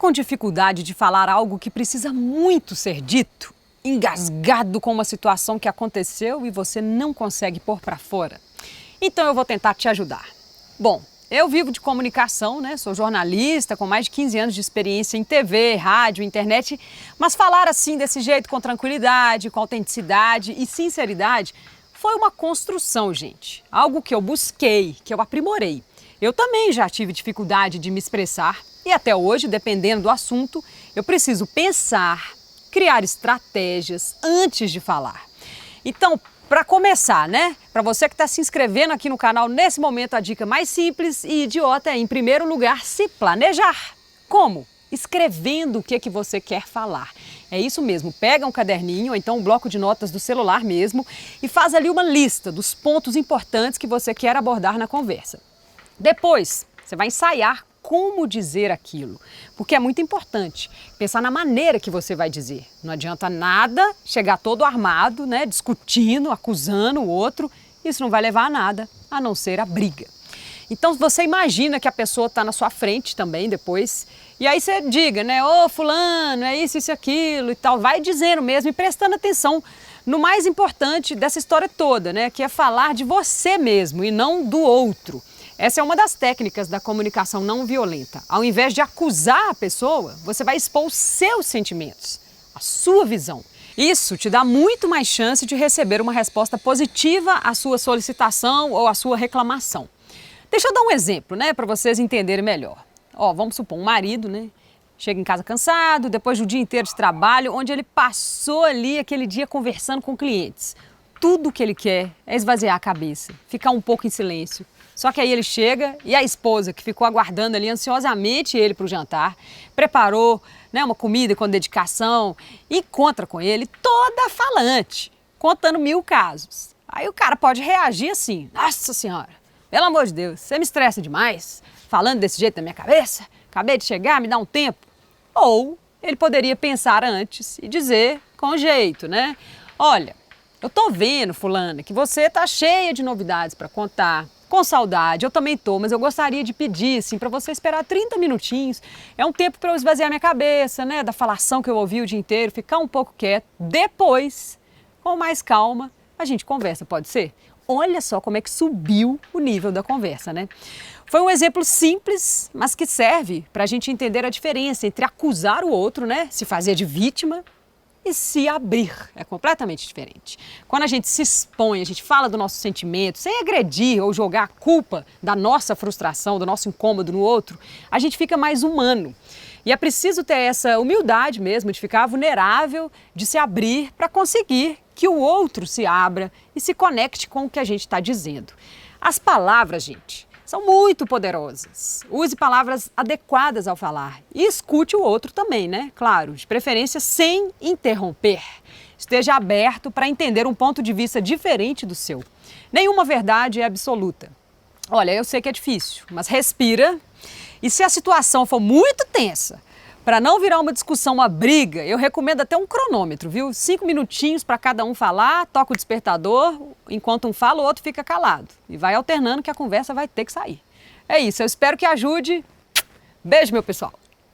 com dificuldade de falar algo que precisa muito ser dito? Engasgado com uma situação que aconteceu e você não consegue pôr para fora? Então eu vou tentar te ajudar. Bom, eu vivo de comunicação, né? Sou jornalista com mais de 15 anos de experiência em TV, rádio, internet, mas falar assim desse jeito com tranquilidade, com autenticidade e sinceridade foi uma construção, gente. Algo que eu busquei, que eu aprimorei. Eu também já tive dificuldade de me expressar e até hoje, dependendo do assunto, eu preciso pensar, criar estratégias antes de falar. Então, para começar, né? Para você que está se inscrevendo aqui no canal, nesse momento a dica mais simples e idiota é, em primeiro lugar, se planejar. Como? Escrevendo o que você quer falar. É isso mesmo, pega um caderninho ou então um bloco de notas do celular mesmo e faz ali uma lista dos pontos importantes que você quer abordar na conversa. Depois, você vai ensaiar como dizer aquilo, porque é muito importante pensar na maneira que você vai dizer. Não adianta nada chegar todo armado, né, discutindo, acusando o outro, isso não vai levar a nada, a não ser a briga. Então você imagina que a pessoa está na sua frente também depois, e aí você diga, né, ô fulano, é isso e aquilo e tal, vai dizendo mesmo e prestando atenção no mais importante dessa história toda, né, que é falar de você mesmo e não do outro. Essa é uma das técnicas da comunicação não violenta. Ao invés de acusar a pessoa, você vai expor os seus sentimentos, a sua visão. Isso te dá muito mais chance de receber uma resposta positiva à sua solicitação ou à sua reclamação. Deixa eu dar um exemplo, né, para vocês entenderem melhor. Ó, vamos supor, um marido, né, chega em casa cansado, depois do dia inteiro de trabalho, onde ele passou ali aquele dia conversando com clientes. Tudo que ele quer é esvaziar a cabeça, ficar um pouco em silêncio. Só que aí ele chega e a esposa, que ficou aguardando ali ansiosamente ele para o jantar, preparou, né, uma comida com dedicação, encontra com ele toda falante, contando 1000 casos. Aí o cara pode reagir assim: nossa senhora, pelo amor de Deus, você me estressa demais, falando desse jeito na minha cabeça, acabei de chegar, me dá um tempo. Ou ele poderia pensar antes e dizer com jeito, né? Olha, eu tô vendo, fulana, que você tá cheia de novidades para contar, com saudade, eu também tô, mas eu gostaria de pedir, assim, para você esperar 30 minutinhos. É um tempo para eu esvaziar minha cabeça, né, da falação que eu ouvi o dia inteiro, ficar um pouco quieto. Depois, com mais calma, a gente conversa, pode ser? Olha só como é que subiu o nível da conversa, né? Foi um exemplo simples, mas que serve para a gente entender a diferença entre acusar o outro, né, se fazer de vítima, e se abrir. É completamente diferente. Quando a gente se expõe, a gente fala do nosso sentimento, sem agredir ou jogar a culpa da nossa frustração, do nosso incômodo no outro, a gente fica mais humano. E é preciso ter essa humildade mesmo, de ficar vulnerável, de se abrir para conseguir que o outro se abra e se conecte com o que a gente está dizendo. As palavras, gente, são muito poderosas. Use palavras adequadas ao falar e escute o outro também, né? Claro, de preferência sem interromper. Esteja aberto para entender um ponto de vista diferente do seu. Nenhuma verdade é absoluta. Olha, eu sei que é difícil, mas respira. E se a situação for muito tensa, para não virar uma discussão, uma briga, eu recomendo até um cronômetro, viu? 5 minutinhos para cada um falar, toca o despertador, enquanto um fala, o outro fica calado. E vai alternando que a conversa vai ter que sair. É isso, eu espero que ajude. Beijo, meu pessoal!